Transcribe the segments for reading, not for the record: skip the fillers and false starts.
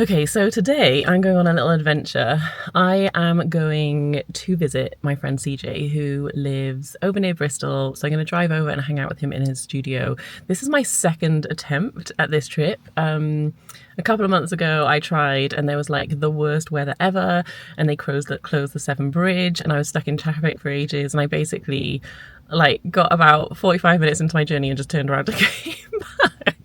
Okay, so today I'm going on a little adventure. I am going to visit my friend CJ, who lives over near Bristol. So I'm going to drive over and hang out with him in his studio. This is my second attempt at this trip. A couple of months ago, I tried, and there was like the worst weather ever, and they closed the Severn Bridge, and I was stuck in traffic for ages. And I basically got about 45 minutes into my journey and just turned around and came back.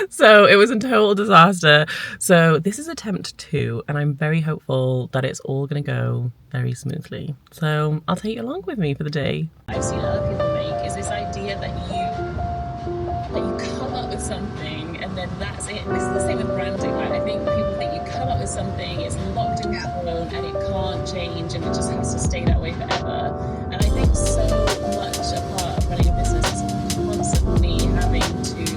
So it was a total disaster. So this is attempt 2, and I'm very hopeful that it's all going to go very smoothly. So I'll take you along with me for the day. I've seen other people make is this idea that you come up with something and then that's it. This is the same with branding. I think people think you come up with something, it's locked in stone and it can't change and it just has to stay that way forever. And I think so much a part of running a business is constantly having to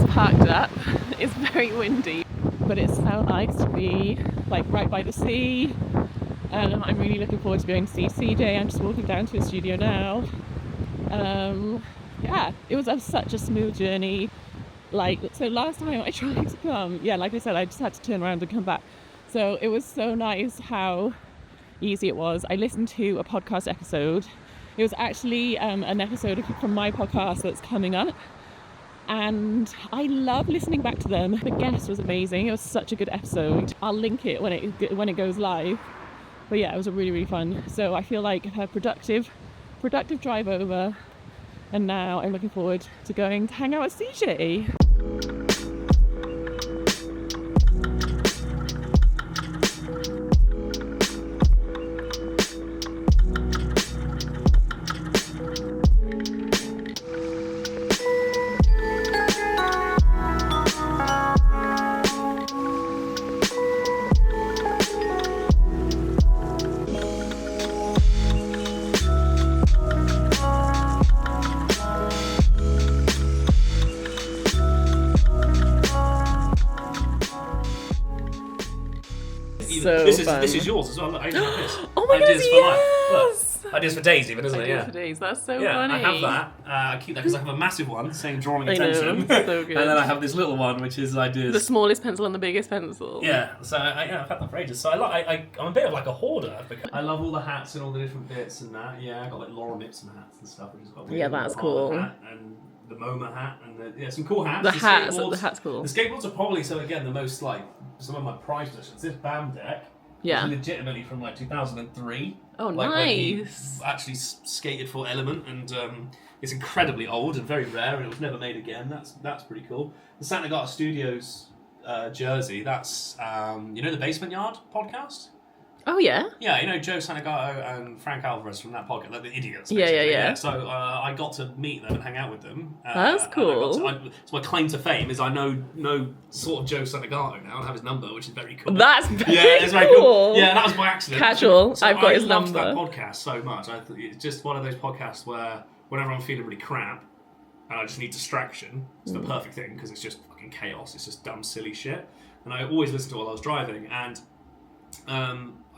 parked up. It's very windy, but it's so nice to be right by the sea. I'm really looking forward to going to see CJ. I'm just walking down to his studio now. Yeah, it was such a smooth journey. So last time I tried to come, like I said, I just had to turn around and come back. So it was so nice how easy it was. I listened to a podcast episode. It was actually an episode from my podcast that's coming up. And I love listening back to them. The guest was amazing. It was such a good episode. I'll link it when it goes live. But yeah, it was really fun. So I feel like a productive drive over. And now I'm looking forward to going to hang out with CJ. So this is yours as well. Look, I have this. Oh my ideas God, for yes! life. Ideas for days, even, isn't it? Ideas for days. That's so funny. I have that. I keep that because I have a massive one saying drawing I attention. know, so good. And then I have this little one which is ideas. The smallest pencil and the biggest pencil. Yeah. So I've had that for ages. So I'm a bit of like a hoarder because I love all the hats and all the different bits and that. Yeah, I got like Laura Nipson hats and stuff. Which is got that's cool. And the MoMA hat and some cool hats. The hat's cool. The skateboards are probably the most some of my prized possessions. This BAM deck. Yeah. Legitimately from 2003. Oh, nice. When he actually skated for Element, and it's incredibly old and very rare, and it was never made again. That's pretty cool. The Santa Gata Studios jersey. That's the Basement Yard podcast. Oh yeah. Yeah, Joe Santagato and Frank Alvarez from that podcast, the idiots. Yeah. So I got to meet them and hang out with them. That's cool. So my claim to fame is I know sort of Joe Santagato now and have his number, which is very cool. That's very it's very cool. Yeah, that was by accident. Casual. So I've got his number. I loved that podcast so much. It's just one of those podcasts where whenever I'm feeling really crap and I just need distraction, it's the perfect thing because it's just fucking chaos. It's just dumb, silly shit. And I always listened to it while I was driving, and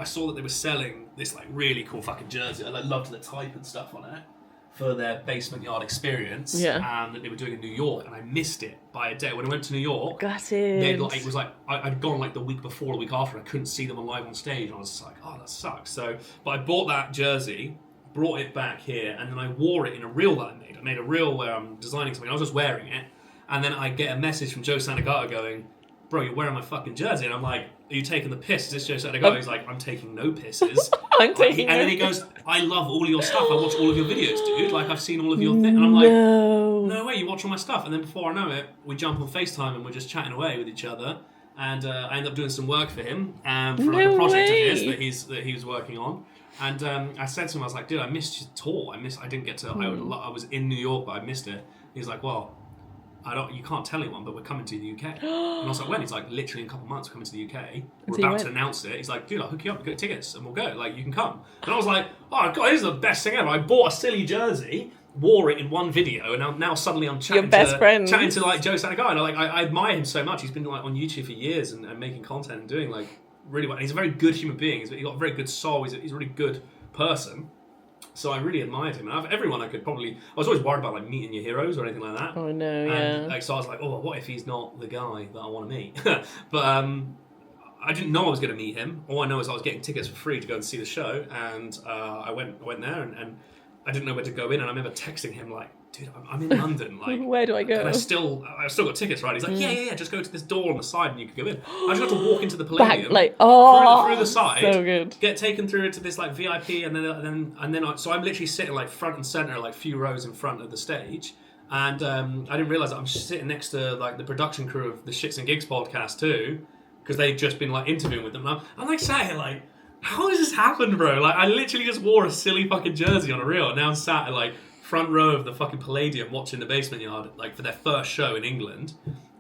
I saw that they were selling this really cool fucking jersey. I loved the type and stuff on it for their Basement Yard experience. Yeah. And that they were doing in New York, and I missed it by a day. When I went to New York, got it was I'd gone the week before, the week after. I couldn't see them live on stage, and I was just like, oh, that sucks. But I bought that jersey, brought it back here, and then I wore it in a reel that I made. I made a reel where I'm designing something. I was just wearing it, and then I get a message from Joe Santagato going, bro, you're wearing my fucking jersey. And I'm like, are you taking the piss? Is this Joe Santagato? He's like, I'm taking no pisses. And then he goes, I love all your stuff. I watch all of your videos, dude. I've seen all of your things. And I'm like, no way, you watch all my stuff. And then before I know it, we jump on FaceTime and we're just chatting away with each other. And I end up doing some work for him for a project of his that he was working on. And I said to him, I was like, dude, I missed your tour. I didn't get to, I was in New York, but I missed it. He's like, well, you can't tell anyone, but we're coming to the UK. And I was like, when? He's like, literally in a couple of months we're coming to the UK. We're about to announce it. He's like, dude, I'll hook you up, we'll get tickets and we'll go. You can come. And I was like, oh God, this is the best thing ever. I bought a silly jersey wore it in one video, and now suddenly I'm Your best friends. chatting to like Joe Sanagai, and I admire him so much. He's been like on YouTube for years and making content and doing like really well. And he's a very good human being. He's got a very good soul. He's a really good person. So I really admired him. And everyone I was always worried about like meeting your heroes or anything like that. Oh no, and, yeah. like, so I was like, oh, what if he's not the guy that I want to meet? But I didn't know I was going to meet him. All I know is I was getting tickets for free to go and see the show, and I went there, and I didn't know where to go in. And I remember texting him like, dude, I'm in London. Like, where do I go? And I've still got tickets, right? He's like, yeah, just go to this door on the side and you can go in. I just got to walk into the Palladium, Back, like, oh, through the side, so good. Get taken through into this like VIP, and then so I'm literally sitting like front and center, like few rows in front of the stage. And I didn't realize that I'm sitting next to like the production crew of the Shits and Gigs podcast too, because they'd just been like interviewing with them. And I'm like sat here like, how has this happened, bro? Like I literally just wore a silly fucking jersey on a reel, and now I'm sat at like front row of the fucking Palladium watching the Basement Yard like for their first show in England.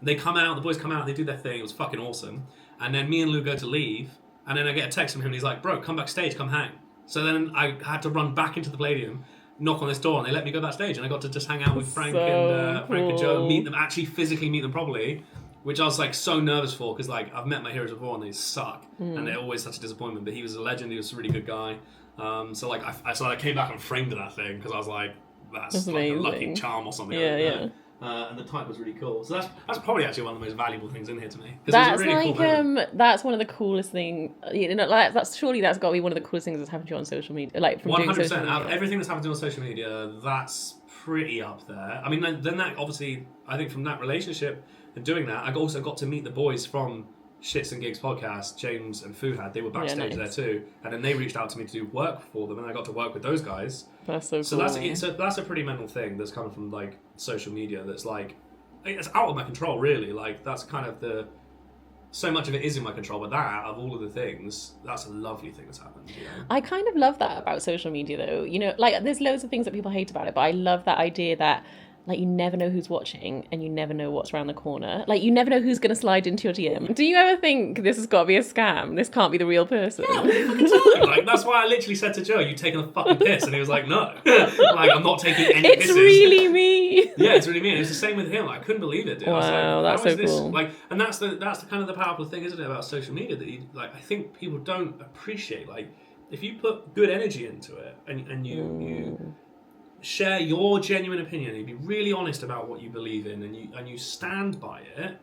The boys come out, they do their thing. It was fucking awesome. And then me and Lou go to leave, and then I get a text from him, and he's like, bro, come backstage, come hang. So then I had to run back into the Palladium, knock on this door, and they let me go backstage, and I got to just hang out with Frank and Joe, meet them, actually physically meet them properly, which I was like so nervous for, because like I've met my heroes before and they suck, and they're always such a disappointment. But he was a legend. He was a really good guy. So like I came back and framed that thing because I was like, that's like a lucky charm or something. Yeah. And the type was really cool. So that's probably actually one of the most valuable things in here to me. That's really cool that's one of the coolest things. You know, like that's got to be one of the coolest things that's happened to you on social media. Like from 100%. Doing social media. Everything that's happened to you on social media, that's pretty up there. I mean, then that obviously, I think from that relationship and doing that, I also got to meet the boys from Shits and Gigs podcast, James and Fuhad. They were backstage there too, and then they reached out to me to do work for them, and I got to work with those guys. That's so cool. So that's a pretty mental thing that's coming from like social media. That's like, it's out of my control, really. Like that's kind of so much of it is in my control, but that out of all of the things, that's a lovely thing that's happened. You know? I kind of love that about social media, though. You know, like there's loads of things that people hate about it, but I love that idea that. Like, you never know who's watching, and you never know what's around the corner. Like, you never know who's going to slide into your DM. Do you ever think this has got to be a scam? This can't be the real person? Yeah, what are you fucking talking? Like, that's why I literally said to Joe, you taking a fucking piss? And he was like, no. Like, I'm not taking any pisses. It's really me. Yeah, it's really me. And it's the same with him. Like, I couldn't believe it, dude. Wow, that's so cool. Like, and that's the kind of the powerful thing, isn't it, about social media, that you, like, I think people don't appreciate. Like, if you put good energy into it, and you share your genuine opinion, and you be really honest about what you believe in, and you stand by it,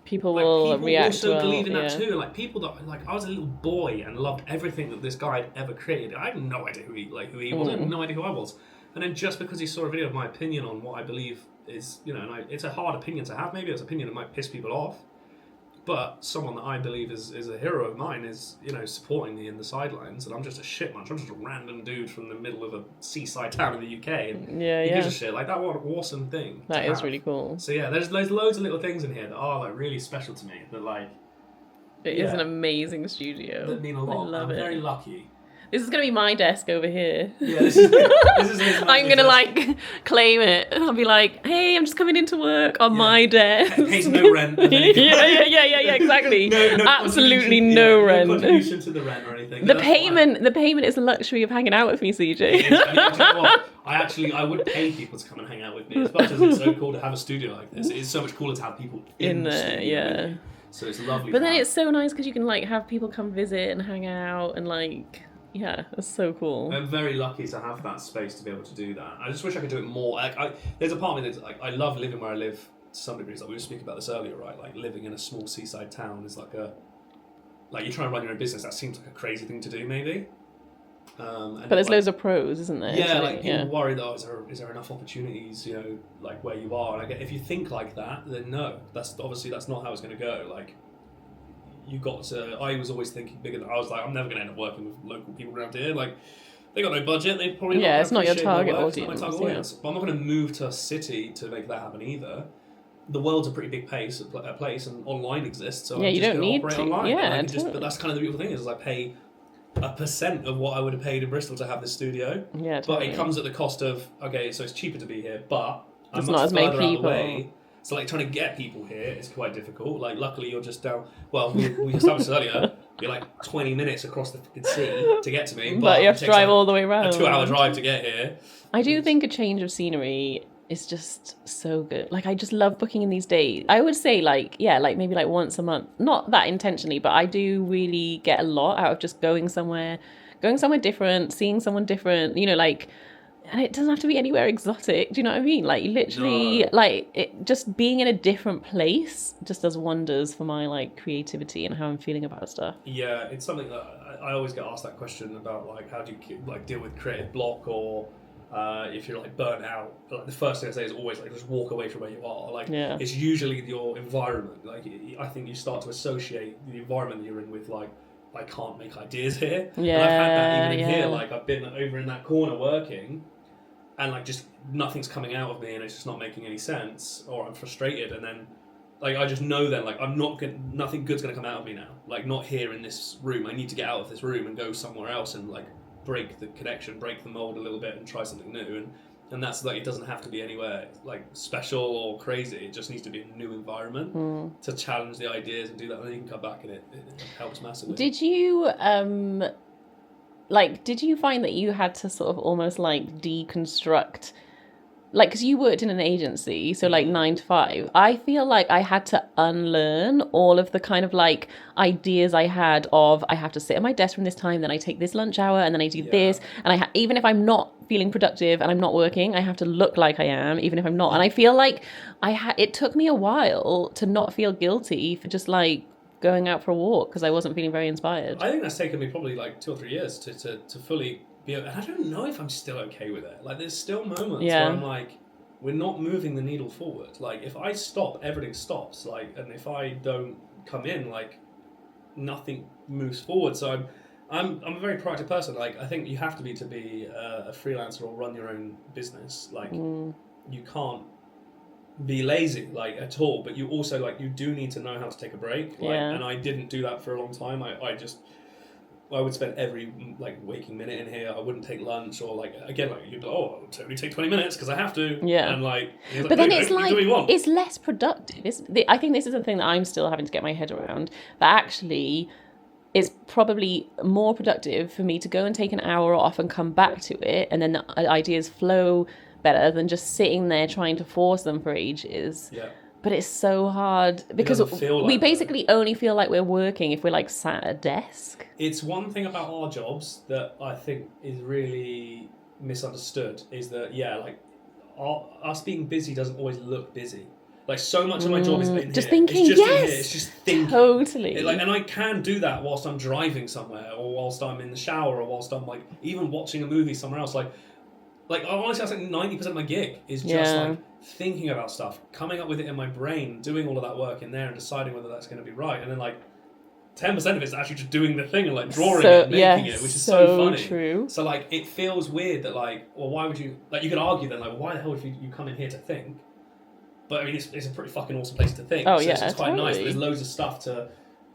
people will react also well, believe in that too. Like people that, like, I was a little boy and loved everything that this guy had ever created. I had no idea who he was. I had no idea who I was. And then just because he saw a video of my opinion on what I believe is, you know, and it's a hard opinion to have. Maybe it's an opinion that might piss people off. But someone that I believe is a hero of mine is, you know, supporting me in the sidelines, and I'm just a shit munch. I'm just a random dude from the middle of a seaside town in the UK, and he gives a shit. Like, that, what an awesome thing. That is really cool. So yeah, there's loads of little things in here that are like really special to me. That like, it is an amazing studio. That mean a lot. I love it. I'm very lucky. This is going to be my desk over here. Yeah, this is I'm going to like claim it. I'll be like, hey, I'm just coming into work on my desk. Pays no rent. Yeah, exactly. No absolutely no rent. No contribution to the rent or anything. The payment is the luxury of hanging out with me, CJ. I would pay people to come and hang out with me. As much as it's so cool to have a studio like this, it's so much cooler to have people in the there. studio. Yeah. So it's lovely. But then it's so nice because you can like have people come visit and hang out and like. Yeah, that's so cool. I'm very lucky to have that space to be able to do that. I just wish I could do it more. Like, there's a part of me that's like, I love living where I live to some degree. Like we were speaking about this earlier, right? Like living in a small seaside town is like you try and run your own business. That seems like a crazy thing to do, maybe. But there's loads of pros, isn't there? Yeah, like people worry that is there enough opportunities, you know, like where you are. And if you think like that, then no, that's not how it's going to go. Like. I was always thinking bigger than I was like, I'm never going to end up working with local people around here. Like, they got no budget. They probably it's not your target audience. But I'm not going to move to a city to make that happen either. The world's a pretty big place, and online exists. So I'm you just don't need to. Online. Yeah, but that's kind of the beautiful thing is I pay a % of what I would have paid in Bristol to have this studio. Yeah, But it comes at the cost of so it's cheaper to be here, but it's not as many people. So like trying to get people here is quite difficult. Like luckily you're just down. Well, we established earlier. You're like 20 minutes across the fucking sea to get to me, but you have to drive all the way around. A 2-hour drive to get here. I do think a change of scenery is just so good. Like I just love booking in these days. I would say like maybe like once a month. Not that intentionally, but I do really get a lot out of just going somewhere different, seeing someone different, you know, like, and it doesn't have to be anywhere exotic. Do you know what I mean? Like literally, like it, just being in a different place just does wonders for my like creativity and how I'm feeling about stuff. Yeah, it's something that I always get asked that question about, like how do you like deal with creative block, or if you're like burnt out. Like the first thing I say is always like just walk away from where you are. Like it's usually your environment. Like I think you start to associate the environment that you're in with like, I can't make ideas here. Yeah, and I've had that even in here. Like I've been over in that corner working, and like just nothing's coming out of me, and it's just not making any sense, or I'm frustrated, and then like I just know then like nothing good's gonna come out of me now. Like not here in this room. I need to get out of this room and go somewhere else and like break the connection, break the mold a little bit, and try something new. And that's like, it doesn't have to be anywhere like special or crazy. It just needs to be a new environment to challenge the ideas and do that. And then you can come back and it helps massively. Did you find that you had to sort of almost like deconstruct, like, because you worked in an agency, so like 9 to 5, I feel like I had to unlearn all of the kind of like ideas I had of, I have to sit at my desk from this time, then I take this lunch hour, and then I do this, and even if I'm not feeling productive and I'm not working, I have to look like I am, even if I'm not. And I feel like it took me a while to not feel guilty for just like going out for a walk because I wasn't feeling very inspired. I think that's taken me probably like 2 or 3 years to fully be, and I don't know if I'm still okay with it. Like there's still moments where I'm like, we're not moving the needle forward. Like if I stop, everything stops. Like, and if I don't come in, like nothing moves forward. So I'm a very proactive person. Like I think you have to be a freelancer or run your own business. Like you can't be lazy like at all, but you also like you do need to know how to take a break. Like, and I didn't do that for a long time. I would spend every like waking minute in here. I wouldn't take lunch, or like again like you'd be like, oh, I'll totally take 20 minutes because I have to. Yeah. And like, but then it's like it's less productive. I think this is the thing that I'm still having to get my head around. That actually, it's probably more productive for me to go and take an hour off and come back to it, and then the ideas flow better than just sitting there trying to force them for ages. Yeah. But it's so hard because we basically only feel like we're working if we're like sat at a desk. It's one thing about our jobs that I think is really misunderstood is that, like us being busy doesn't always look busy. Like so much of my job is in just here. Thinking, it's just yes, in here. It's just thinking. Totally. And I can do that whilst I'm driving somewhere, or whilst I'm in the shower, or whilst I'm like even watching a movie somewhere else. Like honestly, that's like 90% of my gig is just like thinking about stuff, coming up with it in my brain, doing all of that work in there, and deciding whether that's going to be right. And then like 10% of it's actually just doing the thing and like drawing it and making it, which is so funny. True. So like it feels weird that like, well, why would you like? You could argue then like, why the hell would you come in here to think? But I mean, it's a pretty fucking awesome place to think. Oh, so it's quite nice. There's loads of stuff to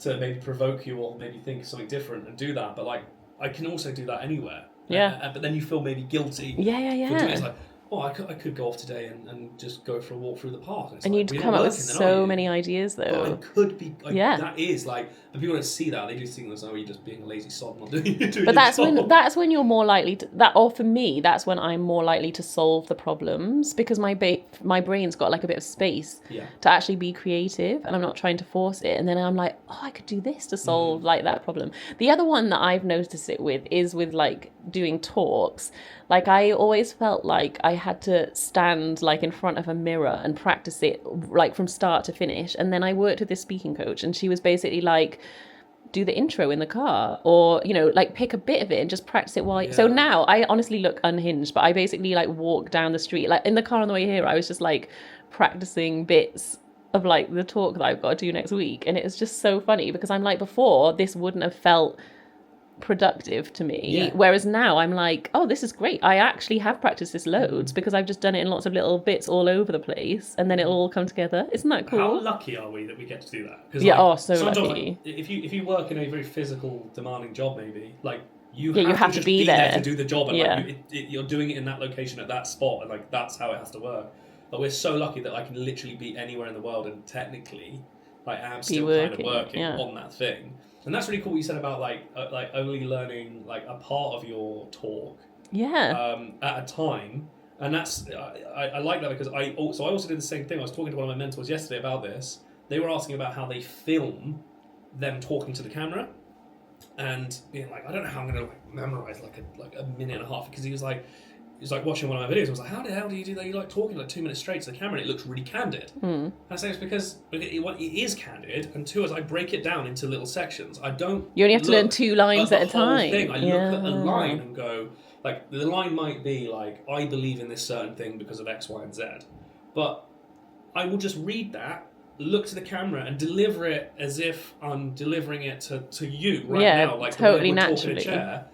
maybe provoke you or maybe think of something different and do that. But like, I can also do that anywhere. Yeah. But then you feel maybe guilty. Yeah. For doing it. It's like, I could go off today and just go for a walk through the park. And you'd come up with so many ideas, though. Oh, it could be. Like, that is like, but people don't see that. They do think that's, you're just being a lazy sod, not doing But that's when you're more likely to, or for me, that's when I'm more likely to solve the problems because my brain's got like a bit of space to actually be creative, and I'm not trying to force it. And then I'm like, I could do this to solve like that problem. The other one that I've noticed it with is with like doing talks. Like I always felt like I had to stand like in front of a mirror and practice it like from start to finish. And then I worked with this speaking coach, and she was basically like, do the intro in the car, or like pick a bit of it and just practice it while so now I honestly look unhinged, but I basically like walk down the street, like in the car on the way here I was just like practicing bits of like the talk that I've got to do next week. And it was just so funny because I'm like, before this wouldn't have felt productive to me, whereas now I'm like, this is great, I actually have practiced this loads because I've just done it in lots of little bits all over the place, and then it'll all come together. Isn't that cool? How lucky are we that we get to do that? So lucky. Like, if you work in a very physical demanding job, maybe like you have to be there to do the job, and like, you're doing it in that location at that spot, and like that's how it has to work. But we're so lucky that I can literally be anywhere in the world, and technically, I am still working, kind of working yeah. on that thing. And that's really cool what you said about like only learning like a part of your talk at a time. And that's I like that because I also did the same thing. I was talking to one of my mentors yesterday about this. They were asking about how they film them talking to the camera, and being like, I don't know how I'm going to like memorize like a minute and a half, because he was like watching one of my videos. I was like, how the hell do you do that? You like talking like 2 minutes straight to the camera and it looks really candid. And I say it's because it is candid, and two is I break it down into little sections. I don't. You only have to learn 2 lines at a time. Thing. I look at a line and go, like, the line might be like, I believe in this certain thing because of X, Y, and Z. But I will just read that, look to the camera, and deliver it as if I'm delivering it to you right now. Like totally we're naturally. Talking in a chair.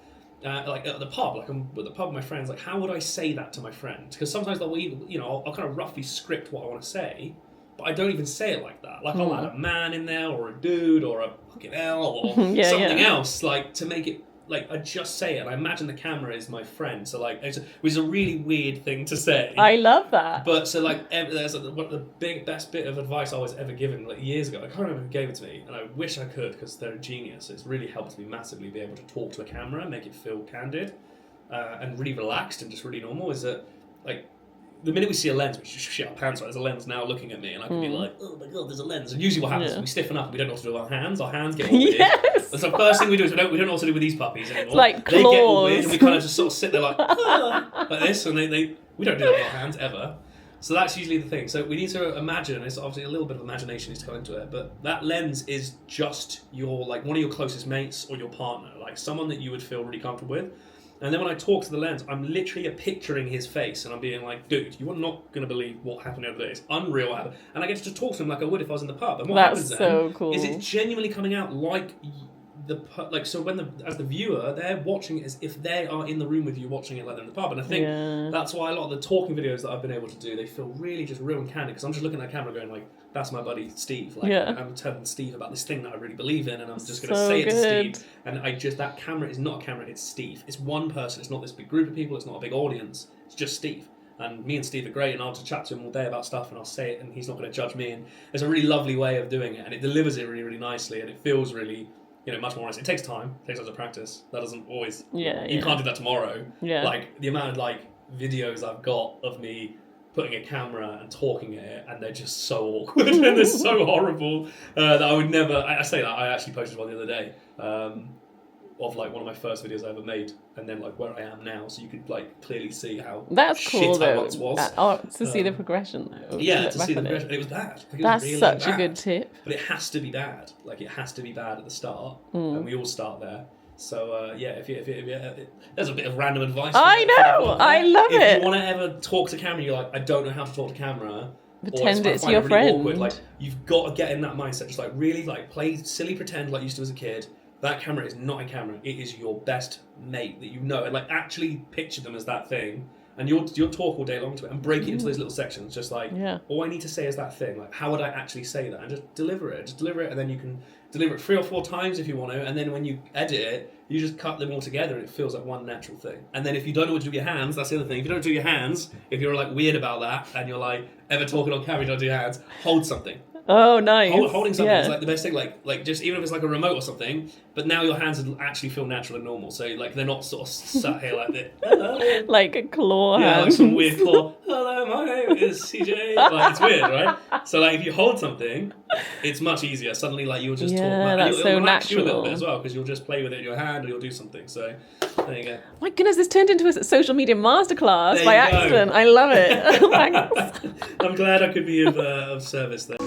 Like at the pub, like I'm with the pub with my friends, like how would I say that to my friend? Because sometimes they'll even, I'll kind of roughly script what I want to say, but I don't even say it like that. Like I'll add a man in there, or a dude, or a fucking L, or something else, like to make it, like I just say it. And I imagine the camera is my friend, so like which is a really weird thing to say. I love that. But so like there's one of the best bit of advice I was ever given like years ago. I can't remember who gave it to me, and I wish I could because they're a genius. It's really helped me massively be able to talk to a camera, make it feel candid, and really relaxed and just really normal. Is that like the minute we see a lens, we just shit our pants. Right? There's a lens now looking at me, and I can be like, oh my god, there's a lens. And usually what happens is we stiffen up and we don't know what to do with our hands. Our hands get all weird. Yes. That's the first thing we do is we don't know what to do with these puppies anymore. It's like claws. They get all weird, and we kind of just sort of sit there like this, and we don't do that with our hands ever. So that's usually the thing. So we need to imagine. It's obviously a little bit of imagination needs to go into it, but that lens is just your like one of your closest mates or your partner, like someone that you would feel really comfortable with. And then when I talk to the lens, I'm literally picturing his face, and I'm being like, dude, you are not going to believe what happened the other day. It's unreal. And I get to just talk to him like I would if I was in the pub. And what happens then cool. is it's genuinely coming out like so when as the viewer, they're watching it as if they are in the room with you, watching it like they're in the pub. And I think that's why a lot of the talking videos that I've been able to do, they feel really just real and candid, because I'm just looking at the camera going like, that's my buddy Steve. Like I'm telling Steve about this thing that I really believe in, and I'm just going to say it to Steve. And that camera is not a camera, it's Steve. It's one person. It's not this big group of people. It's not a big audience. It's just Steve. And me and Steve are great, and I'll just chat to him all day about stuff, and I'll say it, and he's not going to judge me. And there's a really lovely way of doing it, and it delivers it really, really nicely, and it feels really, much more honest. It takes time. It takes lots of practice. That doesn't always. You can't do that tomorrow. Yeah. Like the amount of like videos I've got of me putting a camera and talking at it, and they're just so awkward and they're so horrible that I would never. I say that I actually posted one the other day. Of like one of my first videos I ever made, and then like where I am now, so you could like clearly see how that's cool shit I once was. To see the progression though. Yeah, to see the progression. It was bad. That's really such bad. a good tip. But it has to be bad. Like it has to be bad at the start, and we all start there. So if there's a bit of random advice. I know, I love it. If you want to ever talk to camera, you're like, I don't know how to talk to camera. Pretend it's your friend. Awkward. Like you've got to get in that mindset. Just like really like play silly pretend like you used to as a kid. That camera is not a camera. It is your best mate that you know, and like actually picture them as that thing, and you'll talk all day long to it and break it into those little sections. Just like all I need to say is that thing. Like how would I actually say that? And just deliver it. And then you can deliver it 3 or 4 times if you want to. And then when you edit it, you just cut them all together, and it feels like one natural thing. And then if you don't know what to do with your hands, that's the other thing. If you don't do your hands, if you're like weird about that, and you're like ever talking on camera, you don't do your hands, hold something. Oh, nice. Holding something is like the best thing, like just even if it's like a remote or something, but now your hands actually feel natural and normal, so like they're not sort of sat here like this. Hello. Like a claw hand. Yeah, like some weird claw. Hello, my name is CJ. Like it's weird, right? So like if you hold something, it's much easier. Suddenly like you'll just talk about it. It'll relax you a little bit as well, because you'll just play with it in your hand or you'll do something. So there you go. My goodness, this turned into a social media masterclass by accident. I love it. Thanks. I'm glad I could be of service there.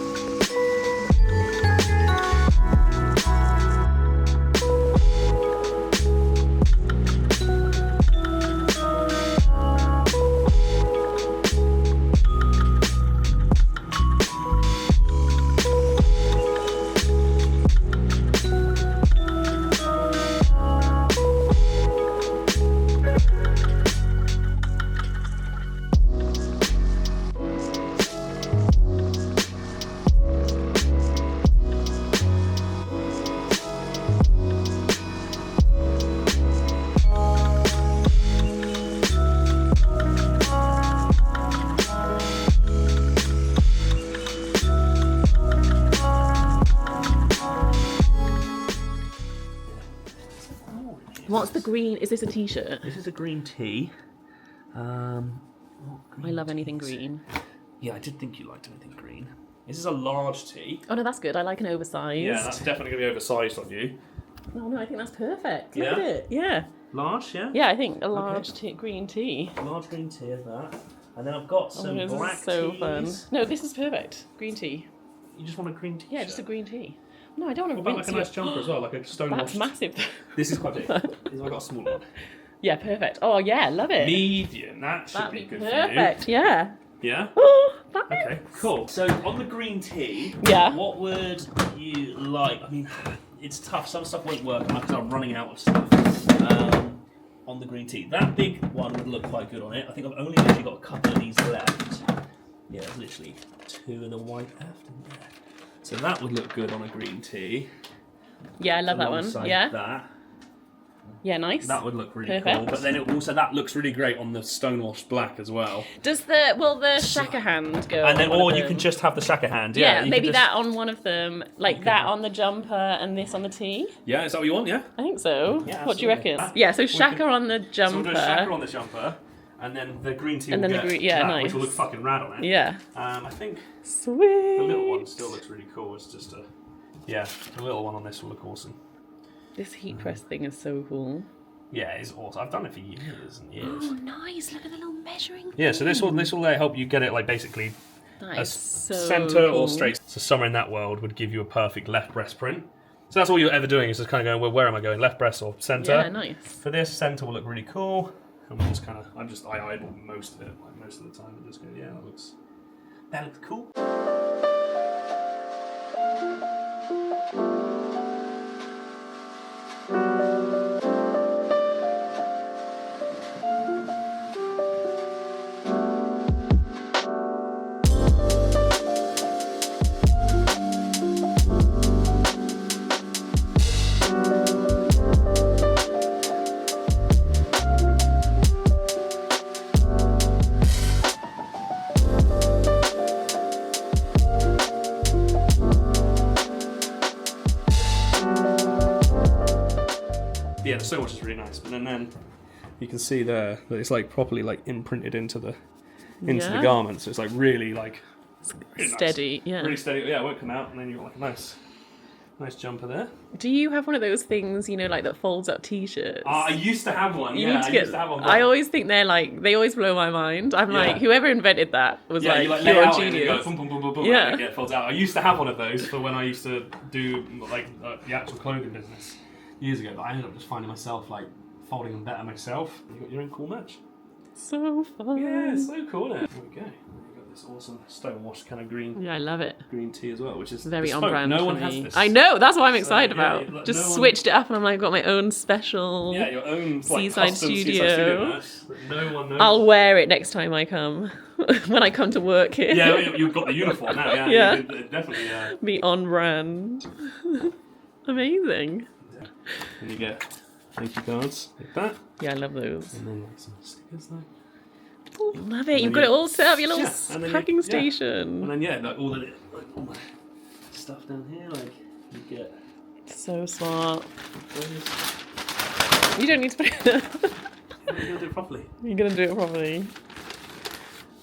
What's the green? Is this a t-shirt? This is a green tee. I love anything green. Yeah, I did think you liked anything green. This is a large tee. Oh no, that's good. I like an oversized. Yeah, that's definitely going to be oversized on you. Oh no, I think that's perfect. Yeah? Look at it. Yeah. Large, yeah? Yeah, I think a large green tee. Large green tee of that. And then I've got some this black is so tees. fun. No, this is perfect. Green tee. You just want a green tee? Yeah, just a green tee. No, I don't want to What about like a nice jumper as well, like a stone That's massive. This is quite big. I've got a small one. Yeah, perfect. Oh yeah, love it. Medium, that should That'd be good perfect. for you. Yeah. Yeah? Oh, Okay, cool. So on the green tee, Yeah. what would you like? I mean, it's tough. Some stuff won't work because I'm running out of stuff. On the green tee, that big one would look quite good on it. I think I've only literally got a couple of these left. Yeah, there's literally 2 of the white left in there. So that would look good on a green tee. Yeah, I love that one. Alongside Yeah. that. Yeah, nice. That would look really Perfect. cool. But then it also that looks really great on the stonewashed black as well. Does the Shaka hand go? And then, on one or of you them? can just have the Shaka hand. Yeah, you maybe can just, that on one of them, like that on the jumper and this on the tee. Yeah, is that what you want? Yeah. I think so. Yeah, What do you absolutely. reckon? Yeah, so We Shaka can- on the So we'll jumper. do a Shaka on the jumper, and then the green tee. And will then the get green- yeah, that, which will nice. look fucking rad on it. Yeah. I think Sweet. the little one still looks really cool. It's just a the little one on this will look awesome. This heat press thing is so cool. Yeah, it's awesome. I've done it for years and years. Oh, nice! Look at the little measuring. Yeah, so this will help you get it like basically That as is so center cool. or straight. So somewhere in that world would give you a perfect left breast print. So that's all you're ever doing is just kind of going, well, where am I going, left breast or center? Yeah, nice. For this, center will look really cool. And we'll just kind of, I eyeball most of it, like most of the time, and just go, yeah, that looks cool. Yeah, the sewage is really nice, but then you can see there that it's like properly like imprinted into the Yeah. garment, so it's like really like really Steady, nice. yeah. Really steady. Yeah, it won't come out, and then you've got like a nice jumper there. Do you have one of those things, you know, like that folds up t-shirts? I used to have one. You Yeah, need to I get. used to have one. I always think they always blow my mind. I'm Yeah. like, whoever invented that was Yeah, like, you like lay you're it a out and you go genius. boom, boom, boom, boom, boom, Yeah. and it folds out. I used to have one of those for when I used to do like the actual clothing business years ago, but I ended up just finding myself like folding them better myself. You got your own cool merch. So fun. Yeah, it's so cool, isn't it? There we go. We've got this awesome stone wash kind of green Yeah, I love it. tea as well, which is Very bespoke. on brand No for one me. has this. I know, that's what I'm excited yeah, about. like, Just no one- switched it up and I'm like, got my own special. Yeah, your own like, Seaside custom studio. Seaside studio merch that no one knows. I'll wear it next time I come. When I come to work here. Yeah, you've got the uniform now. Yeah, Yeah. You could definitely. Be on brand. Amazing. And you get thank you cards like that, Yeah, I love those. and then like some stickers there. Love it. You've then got you- it all set up, your little Yeah, and then you- packing yeah. station. And then like all the stuff down here, like you get So smart. those. You don't need to put it. You're gonna do it properly. You're going to do it properly.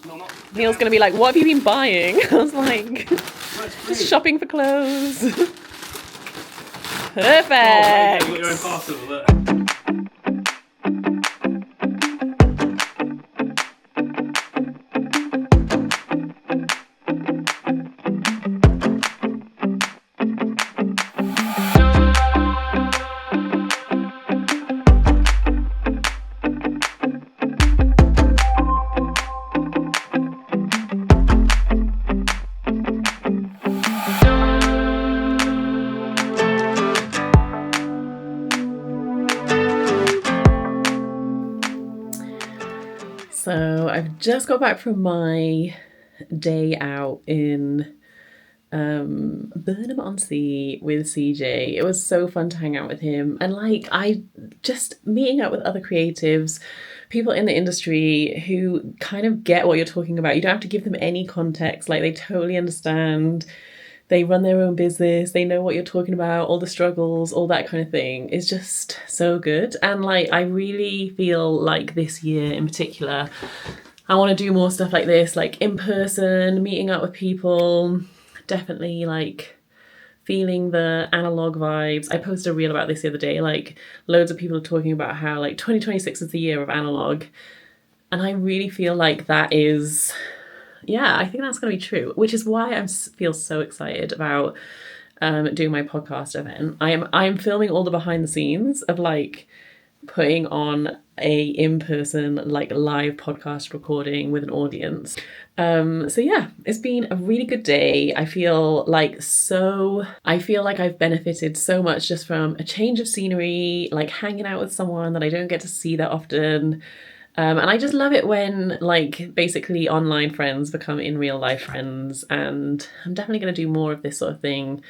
No, not. Neil's going to be like, what have you been buying? I was like, No, it's free. just shopping for clothes. Oh, right, Perfect. you got your own parcel. Look. So I've just got back from my day out in Burnham-on-Sea with CJ. It was so fun to hang out with him, and like I just meeting up with other creatives, people in the industry who kind of get what you're talking about. You don't have to give them any context, like they totally understand they run their own business, they know what you're talking about, all the struggles, all that kind of thing is just so good. And like, I really feel like this year in particular, I want to do more stuff like this, like in person, meeting up with people, definitely like feeling the analog vibes. I posted a reel about this the other day, like loads of people are talking about how like 2026 is the year of analog. And I really feel like that is, yeah, I think that's going to be true, which is why I feel so excited about doing my podcast event. I'm filming all the behind the scenes of like putting on a in-person like live podcast recording with an audience. So yeah, it's been a really good day. I feel like I've benefited so much just from a change of scenery, like hanging out with someone that I don't get to see that often. And I just love it when like basically online friends become in real life friends, and I'm definitely going to do more of this sort of thing.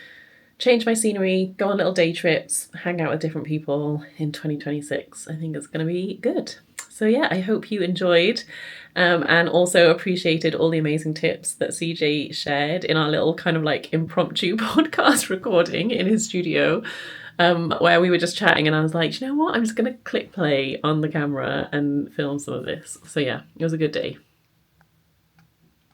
Change my scenery, go on little day trips, hang out with different people in 2026. I think it's going to be good. So yeah, I hope you enjoyed and also appreciated all the amazing tips that CJ shared in our little kind of like impromptu podcast recording in his studio, where we were just chatting and I was like, you know what, I'm just going to click play on the camera and film some of this. So yeah, it was a good day.